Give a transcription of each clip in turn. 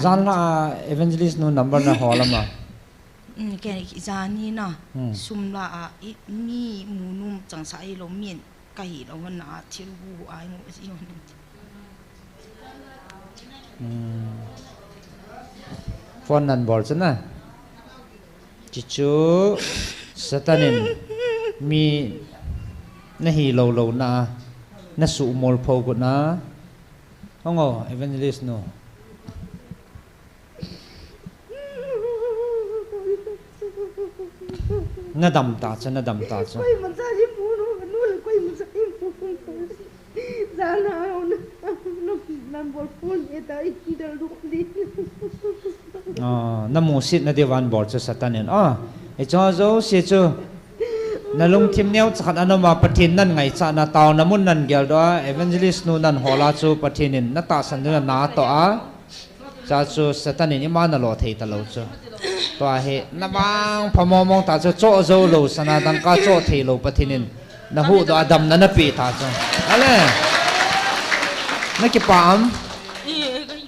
zan la evangelist no number na holama cái này zani na sum la mi munum chẳng sai lo miên cái lo na thiếu bu ai ngô gì phone nan bol chana chichu satanin mi nahi lo na su mol pho ko na ngo evangelist no na dam ta cha quay một ra đi mua nó là quay một ra đi mua ra nào nó làm bột phun vậy tại khi đó lúc đi na mu sit na diwan bol cha satanin e cho zo se chu na lung thim neu chakhat anoma pathin nan ngai cha na taw na mun nan gel do evangelist nu nan hola chu pathinin na ta san na to a cha chu satanin ima na lo thei ta lo chu to he na bang phamomong ta chu cho zo lo sana dang ka cho thei lo pathinin na hu do adam na pi ta chu ale na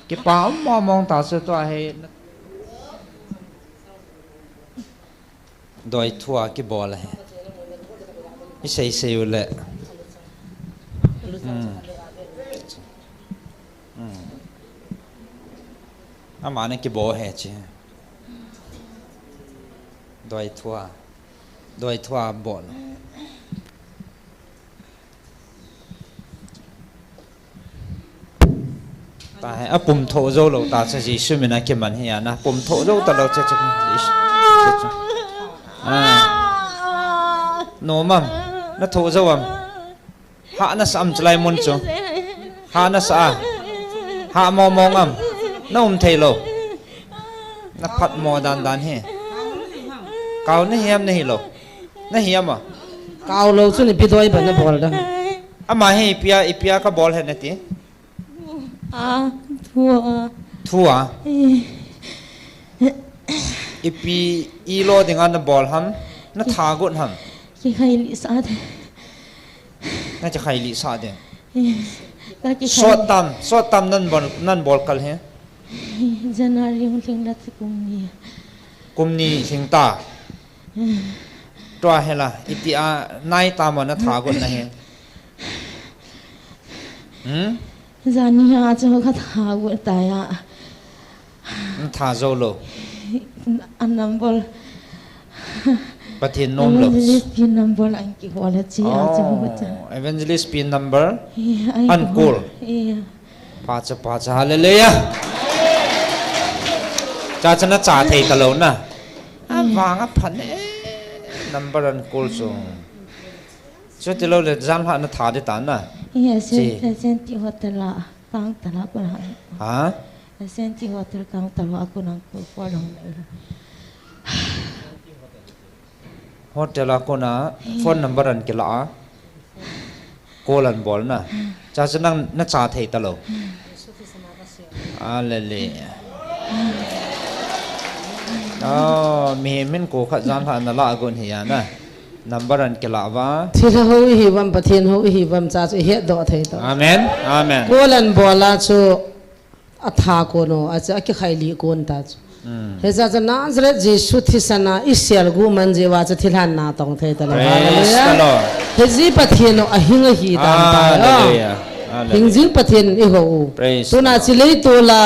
ki pam momong ta chu to he doi thua ki bol he sei le amane ki bo he che doi thua bol ta hai apum tho zo lo ta cha ji sumina ke man he na pum tho zo ta lo cha no mam na tho zo am ha na sam chlai mon chu ha na sa ha mo mong am na thei lo na phat mo dan he cao nó hiếm này lo nó hiếm à cao lâu chứ này pitoi bận nó bol đó mà hay ipia cái bol hết này tí thua ipi ilo dengan nó bol ham nó thà gọn ham cái hay lý sao thế nó chỉ hay lý sao thế short tam nan bol kal he January hung thing dat kum ni thing ta toa hela ipia nai ta ma na tha gon na he Jani ha cho ka tha gon ta ya tha zo lo an bol pathin nom lo pin number an ki wala chi a cho cha evangelist pin number uncool pa cha hallelujah cha chana cha thei ta lo na vàng á phản number and call so cho thì lâu là gian hạn nó thả đi tán à sen ti hotel la kang tala ko hả sen ti hotel kang tala ko nang ko for long hotel ko na phone number and kila call and ball na cha chana na cha thei ta lo lele mình cố khát gian hạn là gon hiền na number an kila va thì là hoi hi vam pathen hoi hi vam cha chu he do thei to amen kolan bola chu atha ko no acha ki khaili kon ta chu he cha cha nazare jesu thisana isel gu man je wa cha thilan na tong thei ta la hallelujah he ji pathen no ahinga hi dan ta hingjing pathen i ho tu na chi lei to la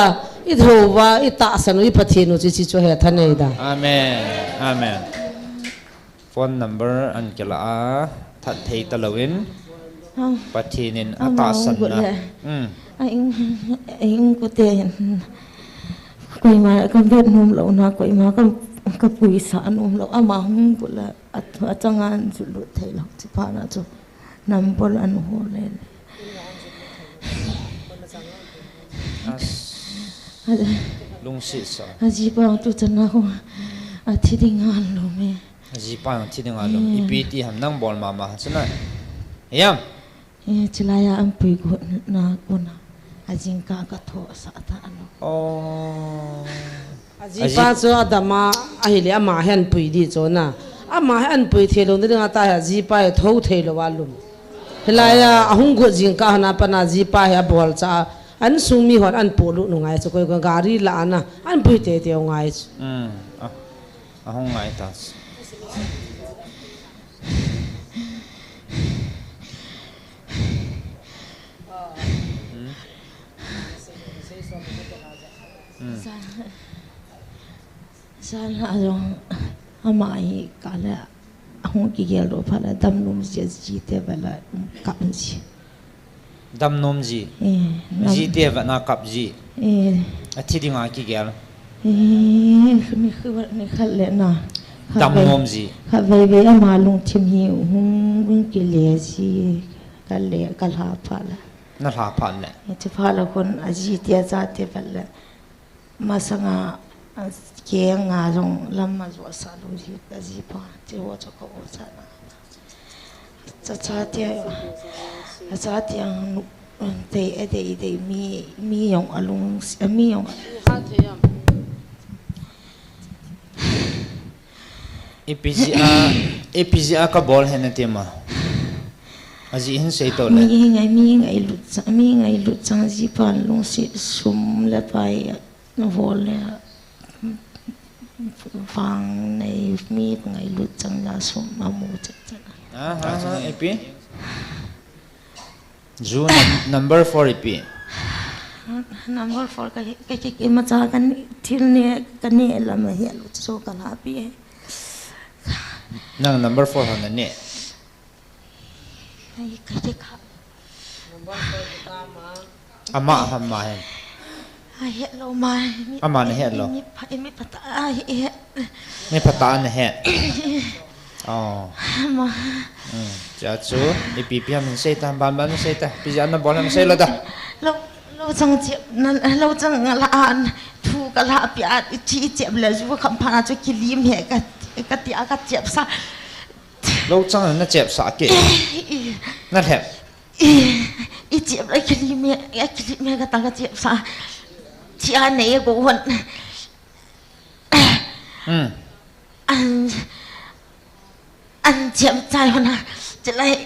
i thova i ta sanu i pathen no chi chu he thanei da amen phone number an kila that thei ta lawin pathinin ata san na anh có tiền quay mà con biết hôm lâu na quay mà con bùi sản hôm lâu mà không có là ở trong anh chịu lụt thầy lộc chỉ phải là cho nằm bol ăn hồ lên lungset sa aji bang tu chân nào thi đi ngan luôn mẹ aji pa thi đi ngan luôn ipti ham nang bol mama sana yam chỉ là ya anh bùi của na con ajin ka tho sa ta ano aji pa cho adama ahile ama hen pui di cho na ama hen pui thelo ni nga ta aji pa tho thelo walum helaya ahung go jing ka na pana ji pa ya bol cha อันสูงมีหอดอันปูลุหนุ่งไงจะคอยกับการีละนะอันปุยเตียวไงห้องไงตาSana ajong amai kala ahong kigel do phala dam num ji te bala kapji dam nom ji te va na kap ji athi dinga ki gel ni khalle na dam nom ji kha ve ama lung thim hi hung ki le ji kalle kalha phala na la phan le te phala kon aji te za te bala masanga kia ngā rong lama zua sa lu ji ka ji pa te wo cha ko sa na cha tia te e mi yong alung mi yong EPGA ka bol hen na tema aji hin sei to le mi ngai lu chang ji pan lung si sum le pai no vol le vang này mi ngày lụt chẳng là sum mamu chắc chắn EP June number 4 EP number 4 cái mà cha cái này là mà hiện lụt số cái là pi nang number 4 hon ne cái number 4 ama hamma hen hiện lâu mai ama ne het lo mi pata hiện me phata ne het mà cha chu EP piam sei ta ban sei ta pi jan na bol na sei la da lâu chẳng chịu lâu chẳng là an thu cái là bịa chỉ chịu là chú không phá cho cái lim hệ cái tia cái chịu sa lâu chang na chep sa ke na thep ít chịu lại cái lim cái tăng cái chịu sa chị anh này của huấn anh chịu trai huấn à chị lại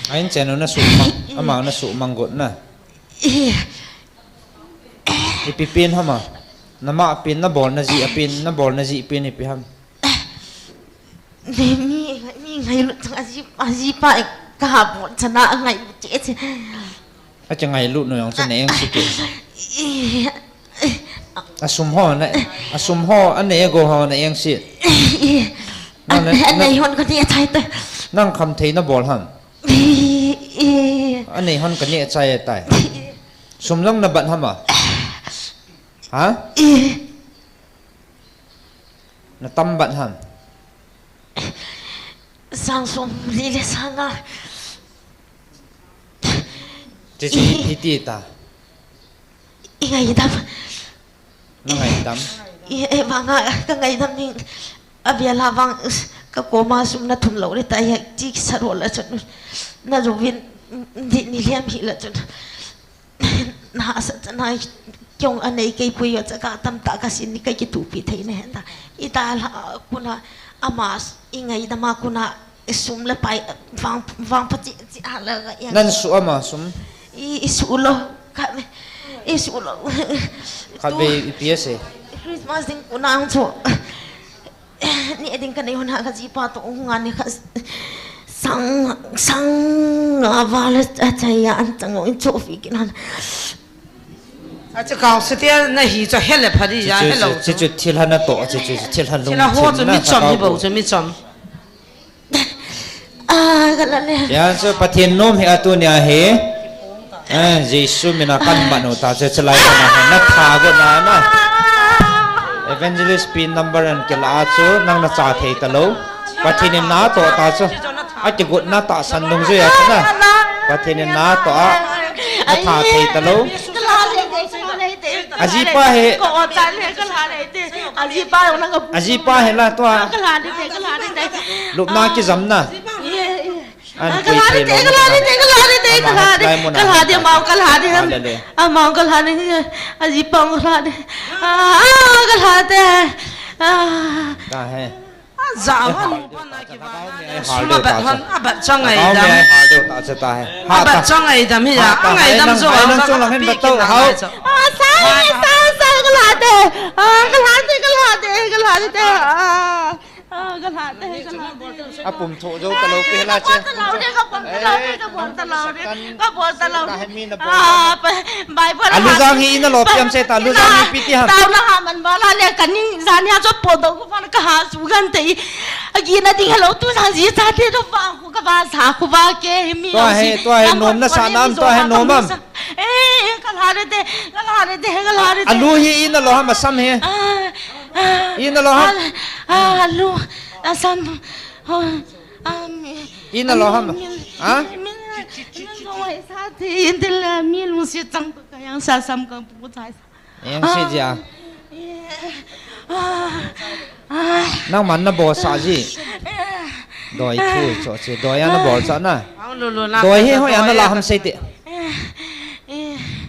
anh chen na su mang ama na su mang got na EP pin hama nama pin na bol na ji pin na bol na ji pin EP ham mi ngày lúc aji pa cả một chana ngày chết a changai lu no yong chen eng si ke asum ho an ne go ho na eng si anh này hôn cái gì thay tôi nang kham thei na bol ham anh này hon kan ne chai tai sum lang na ban hama ha na tam ban ham sang sum li le sang à chỉ hiti ta ngày đâm nó ngày đâm vàng cái ngày đâm thì abia la vàng cái cô mà sum na thum lâu đấy tại chỉ sát rồi là chọn na rồi viên đi liam hi là chọn na sát na chong anh ấy cái bùi ở cái tâm ta cái xin cái tụ bị thấy này ta ita là kuna ama ingay dama kuna sum la pai vang pati ala ga nan su ama sum isulo ka isulo ka be ps Christmas ding kuna ang so ni eding ka na yun ha kasi pa to nga ni sang avalas ataya antang in sofi kinan chứ cao sẽ tiền này hi cho hết là phải đi ra hết lâu chứ thiệt hắn to chứ thiệt hắn lung là hoa cho mi chấm đi bộ cho mi chấm cái là này ya so Pathen nom he atunia he Jesus mina kan banu ta che chalai na na tha go na evangelist pin number an kela chu nang na cha thei ta lo Pathen na to ta chu a ti gut na ta san dong je ya na Pathen na to a tha thei ta lo ajipa he ajipa he la to lup na ki zam na an koi thei lo ta he zaman pana ki ba suma bat han abat changai dam abat changai dam hi ya angai dam zo ang pi ki ha sai galade apum tho jo talo pe la che alu jang hi na lopiam se talu jang hi piti ha taw la ha man bala le kaning zania cho podo ko pan ka ha su gan te agi na ding halo tu sa ji sa te do ba ko ka ba sa ko ba ke mi to hai nom na sa nam to hai nomam kala de alu hi na lo ha masam he ina lo ha alu asam ina lo ha ha yang si ja nang man na bo sa ji doi thui cho che doi ya na bo cha na doi he ho ya na la ham se te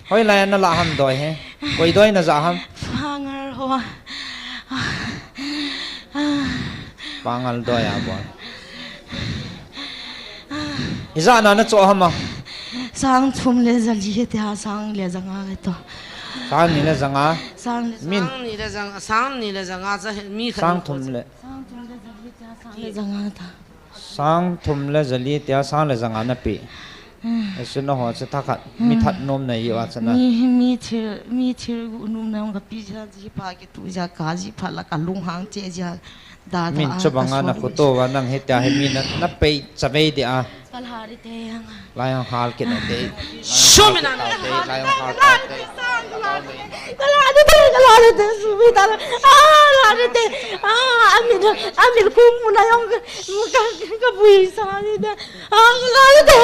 hoi la ya na la ham doi he koi doi na za ham pangal ho pangal doi ya bo iza na na cho ham ma sang thum le zali te ha sang le zanga to sang ni le zanga min sang ni le zanga za mi sang thum le zanga ta sang thum le zali tia sang le zanga na pi ऐसे न हो से थाकत मी थात नोम नहीं ये वाचना मी थिर उनुम ना उनका पीछा जी पा के तू जा काजी फला का लुंग हांग चे जा दादा min chabanga na photo wa nang he ta he min na pe chabe de a kalhari te yang layang hal ke na de shumina layang hal kalhari te subi ta kalhari te amir kum na yang ka bui sa ni de kalhari te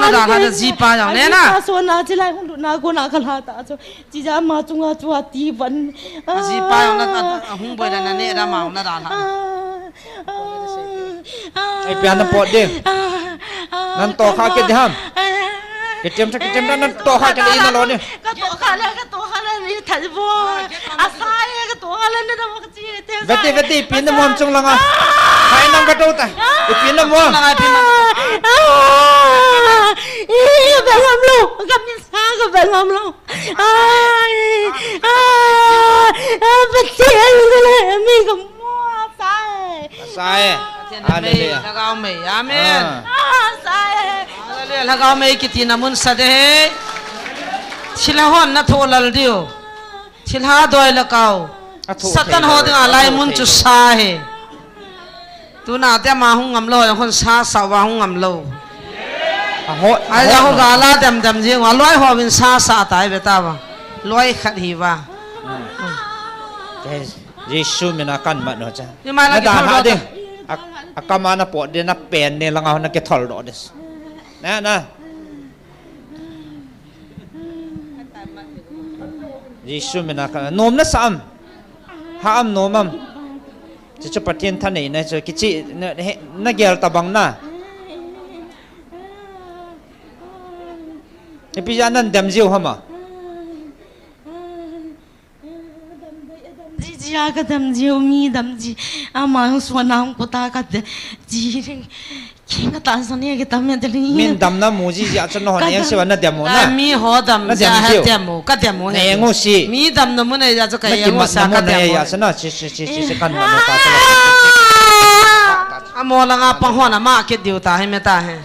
na da na ji pa yang le na so na ji lai hung na ko na khala ta so ji ja ma chunga chua ti ban ji pa yang na hung boi na ne ra ma na da na ai pian na pot de nan to kha ke dham ke tem nan to kha ke ina lo ne ka to khala ni thal bo asai ka to khala ne da mo ji te veti pin na mom chung langa khai nang ka to ta pin na mom ben ngam lo gặp nhìn xa gặp ben ngam lo vật tiền rồi mình cũng mua sai Hallelujah lagao me amen sai hallelujah lagao me kitina mun sade thilahon na tholal dio thilha doi lakao satan ho ding alai mun chu sa he tu na te ma hung ngam lo hon sa sa wa hung ngam lo ai ja ho gala dam ji wa loi ho bin sa sa tai beta ba loi khat hi wa Yesu mina kan ma no cha ni ma la da ha de akama na po de na pen ne langa na ke thol do des na Yesu mina kan nom na sam ha am nomam cha patien than nei na cha kichi na gel tabang na epijanan dam jiu hama ji ka dam ji mi dam ji ama so nam ko ta ka ji king ka ta san ye ke tam me de min dam na muji ja chen no ne se wan na dam na mi ho dam ja ha dam ka dam ne ngo si mi dam no mun ja ka ye ngo sa ka dam ya sana si kan ma no ta amo la nga pang ho na ma ke diu ta he me ta he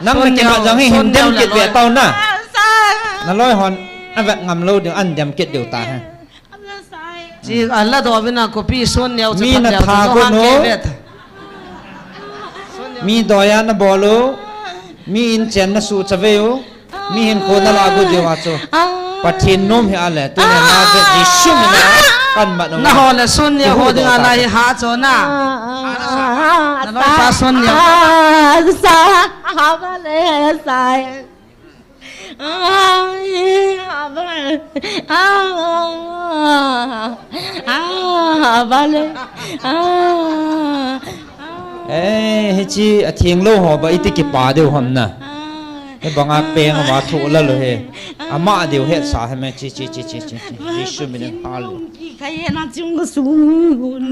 nang na ke ma jang hi him dem ke be tau na na loi hon avat ngam lo de an dem ke diu ta he ji alla do bina ko pi son neu mi na tha ko no mi doya na bolo mi in chen na su chaveu mi hin ko na la gu de wa cho pathin nom he ale tu na na be Yesu mi na kan ma no na ho la son neu ho ding ala hi ha cho na na loi pa son neu sa ha ba le sai vale he chi thieng lo ho ba iti ki pa de hom na he banga peng ma thu la lo he อามาเดียวเฮ็ดสาให้แม่จีชูมินฮาล พี่ใครเห็นนะจุงก็สูง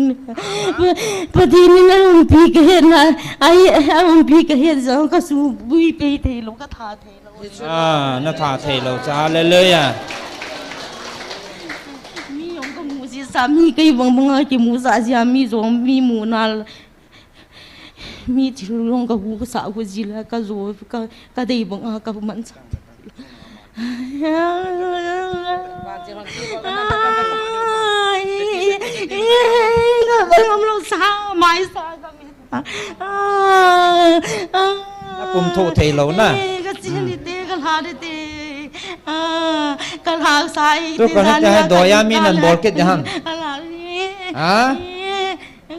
พอดีนี่นะพี่ก็เห็นนะไอ้พี่ก็เห็นจังก็สูงบุยไปเทลงก็ทาเทลง น่าทาเทเราจ้าเลยอ่ะ มียงก็มูสิสามีก็ยังบังqueมูสาสิอามีจงมีมูนามีที่ลงก็หูก็สาวก็จีละก็โจก็ได้บังก็มันสักก็เป็นอมลูกสาวไม่สาวก็มีปุ่มโทเทเราน่ะ ก็จีนเตก็ลาเตก็ลาสาย ทุกคนจะให้ดอยามีนันบอลกิดยัง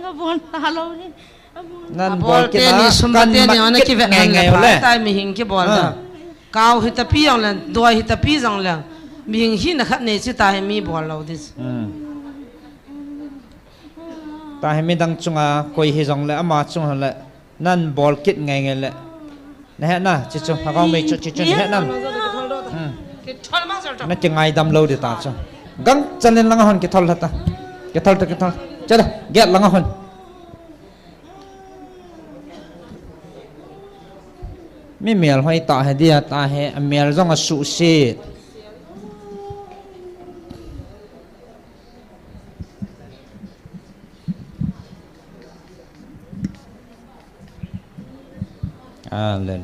ก็บอลตาเรานี่ นั่นบอลกิดนะกันมันกิดไงวะเลย ตายมีหิงกี่บอลนะก้าวหิตาพี่ยังเลยดอยหิตาพี่ยังเลยมีหิงหินนักเนี่ยสิตายมีบอลเราดิสตายไม่ดังจุงอ่ะคุยให้จังเลยอามาจุงเลยนั่นบอลกิดไงเลยนะฮะน่ะจิจุเขาไม่จิจุนี่ฮะนั่นนั่นจะไงดำเราเดือดตาจุกังจันเล่นลังหันกี่ทอลละตากี่ทอลจะได้เก็บลังหันไม่เมียลให้ตาให้เดียตาให้เมียลจ้องสุเสียเลย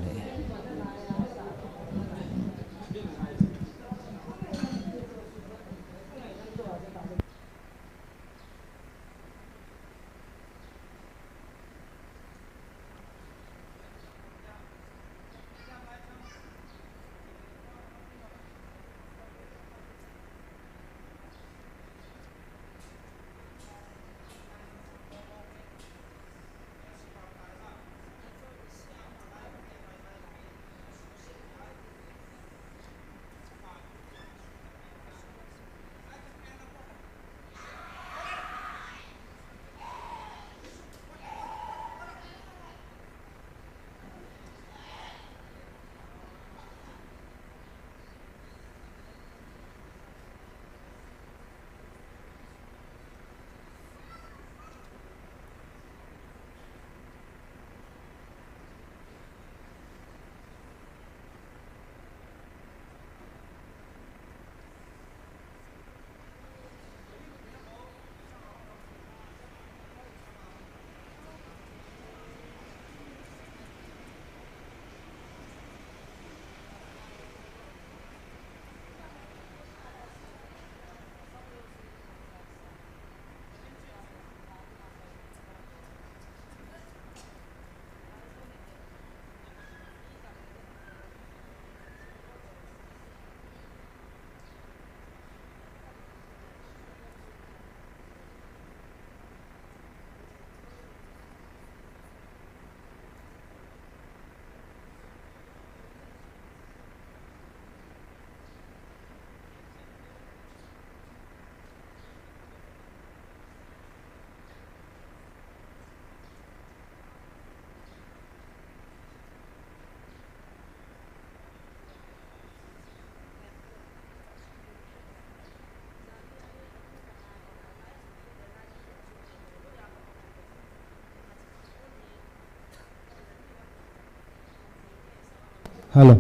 ฮัลโหล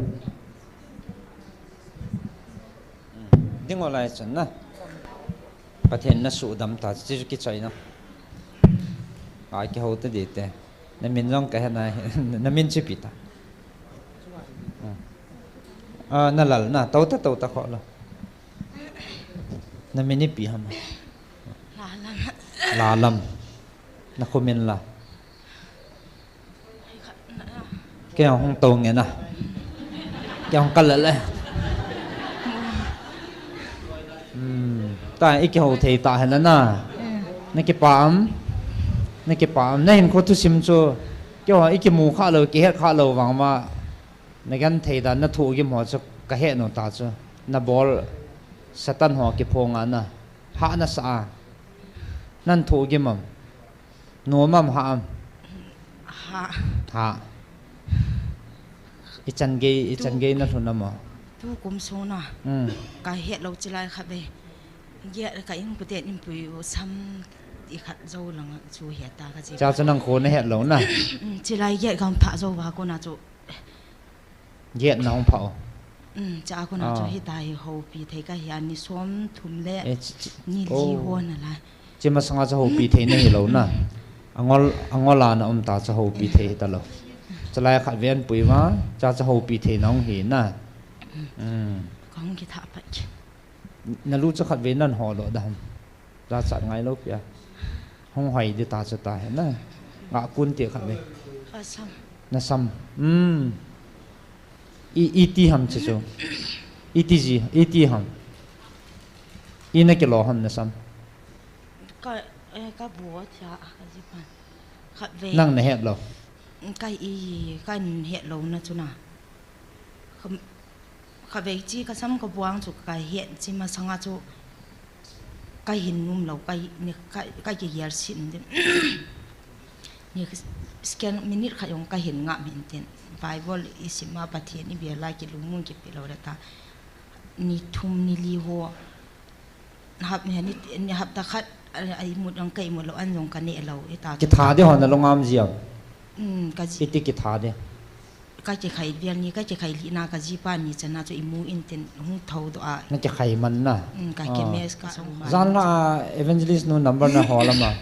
ดิ้งอะไรฉันนะประเทศนั้นสูดดำตาจิจุกิใจนะไอ้ที่เขาตัวเด็ดแต่นั่นมินร้องกันนะนั่นมินชิบิตานั่นแหละนะเต้าตาขอละนั่นมินนี่ปีหามลาลัมนักคอมเมนต์ละแกเอาห้องโตเงี้ยนะแกห้องกันเลยแต่อีกเขาเทตาเห็นแล้วนะนี่เก็บปามนี่เห็นคนทุสิมจูเจ้าอีกหมู่ข้าเราเกี่ยข้าเราหวังว่าในการเทตานั่นถูกกี่หมอจะกระเหนตาจูนั่นบอลสตันหัวกี่พงอันน่ะหาน่ะสะนั่นถูกกี่มั่งหนูมั่งหาอีจันเกย์นั่นทุนน่ะมั้ง tu kum so na ka het lo chilai kha be ye ka in pute in pui sam i khat zo lang chu he ta ka ji cha chanang kho na het lo na chilai ye gam pha zo wa ko na chu ye na hong phao cha ko na chu hi tai ho pi thei ka hian ni som thum le ni li ho na la chi ma sanga cha ho pi thei na hi lo na angola na ta cha ho pi thei ta lo chalai khat ven pui ma cha ho pi thei nong hi na kong ki tha pa na lu cha khat ven nan ho lo dam ra cha ngai lo pia hong hoi di ta cha ta he na nga kun ti khat ve sam na sam iti ham cha chu iti ji iti ham ina ke lo ham na sam ka bua cha ka ji pan khat ve nang na het lo cái cái hiện lâu na chú na cái về chi cái sắm cái buang chú cái hiện chi mà sang chú cái hình nôm lâu cái gì xin đến như scan minute khai ông cái hình ngạm hiện tiền Bible isima Pathen ni biar lagi lumun kita lo data ni thum ni liho hab ni hab takat ai mut ang kai mut lo an jong kan ni lo ita ki tha de hon na longam jiam kaji iti ki tha de cái chỉ khai biar ni cái chỉ khai li na kaji pa ni chana cho imu inten hung thau do a na ki khai man na cái kemes ka song zan la evangelist no number na holama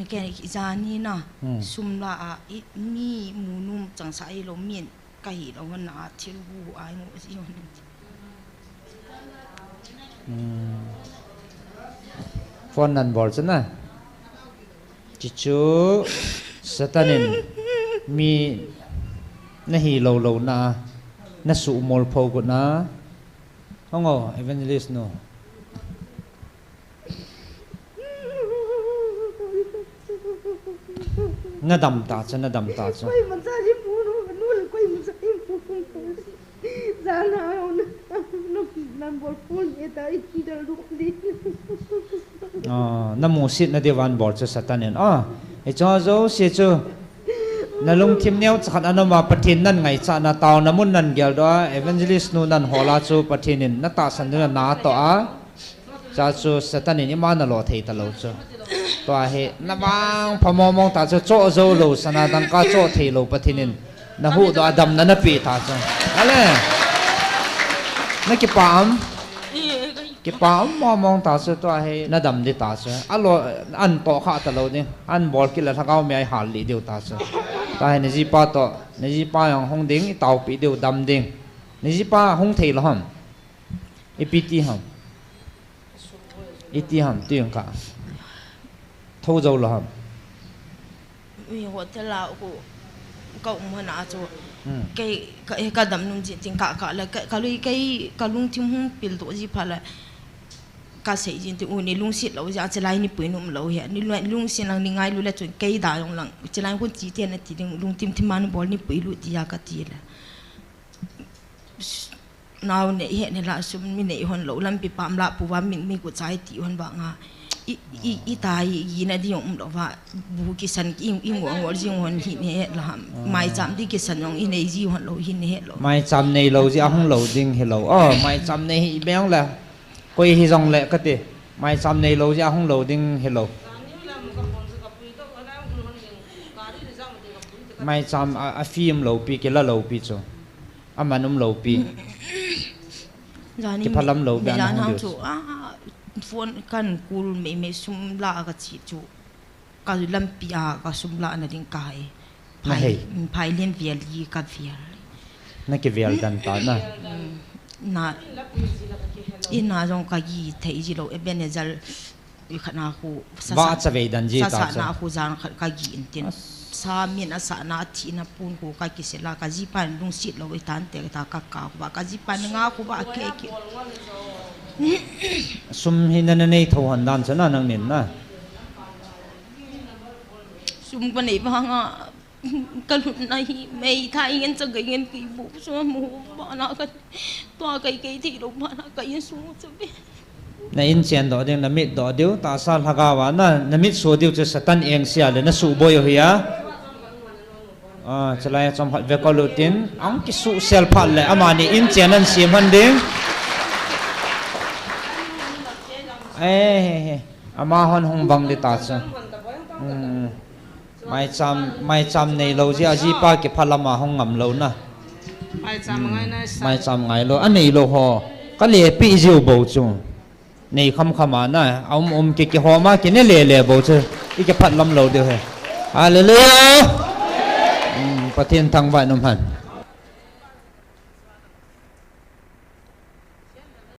cái zani na sum la a mi munum chang sai lo mien kai lo na thil bu ai ngo si hon phone nan bol chana chichu satanin mi na hi lo na su mol pho ko na hongo evangelist no na dam ta cha quay mà ra đi mua nó là quay mà ra đi mua ra nào nó làm bột phun vậy tại khi đó lúc đi na mo sit na dewan bol cha satanin e cho zo se chu na lung thim neu chan anoma Pathen nan ngai cha na taw na mun nan gel do evangelist nu nan hola chu Pathenin na ta san na to a cha chu satanin ima na lo thei ta lo chu to a he na bang phamomong ta chu cho zo lo sana dang ka cho thei lo Pathenin na hu do adam na pi ta chu ale na ki pam momong ta chu to a he na dam di ta chu alo an to kha ta lo ni an bol ki la thakau me ai hal li deu ta chu ta he ni ji pa to ni ji pa yang hong ding i tau pi deu dam ding ni ji pa hong thei lo ham ipiti ham iti ham tiang ka thâu dâu lo ham vì họ thế là cậu mà nã cho cái đầm nung chính cả là cái lung tim hung pil tổ gì phải là cái sợi chính thì uni lung xịt lâu giờ chỉ lại ni bự nôm lâu hiện ni lung xịt lang ni ngay lu là cho cái đá trong lang chỉ lại con chỉ tiền là chỉ lung tim tim man bol ni bự lu thì ya cái gì là nào này hiện là sum mình này hòn lâu lắm bị bám lại bùa mình của trái thì hòn bạc à i tai yi na di yong lo wa bu ki san ki i ngo jing hon hi ne la mai cham di ki san yong i nei ji hon lo hi ne lo mai cham nei lo ji ahong lo ding hello mai cham nei hi beng la koi hi jong le ka te mai cham nei lo ji ahong lo ding hello mai cham a phim lo pi ke la lo pi cho amanum lo pi ki phalam lo ban hong chu phone kan kul me sum la ka chi chu ka lam pia ka sum la na ding kai phai len vial yi ka vial na ke vial dan ta na ina jong ka gi thei ji lo e benezal i khana khu wa cha ve dan ji ta sa na khu jan ka gi intin sa min asa na thi na pun ko ka ki se la ka ji pan lung sit lo i tan te ta ka ba ka ji pan nga ku ba ke ki sum hin na nei tho han dan chana nang nin na sum ba nei ba nga ka lu na hi mei thai ngen cha ga ngen ki bu so mu ba na ka to kai thi lo ba na ka yin su chu be na in chen do ding na mit do deu ta sa lagawa na mit so deu che satan eng sia le na su boy hiya จะไล่จอมพัดเวกลุตินอังกิสุเซลพัดเลยอามานี่อินเจนันสีมันดิ้งอามาฮอนหงบังดิตาซะไม่จำในเราจะอาจีป้าเก็บพัดละมาห้องงำเรานะไม่จำไงเราอันนี้เราหอก็เลยปีจิวบ่จุงในคำมานะเอาเกี่ยวหอมากินเนี่ยเลยบ่จุอีกพัดลำเราเดียวเหรอฮาเลลูยาประเทศทางบ้านน้ำพัน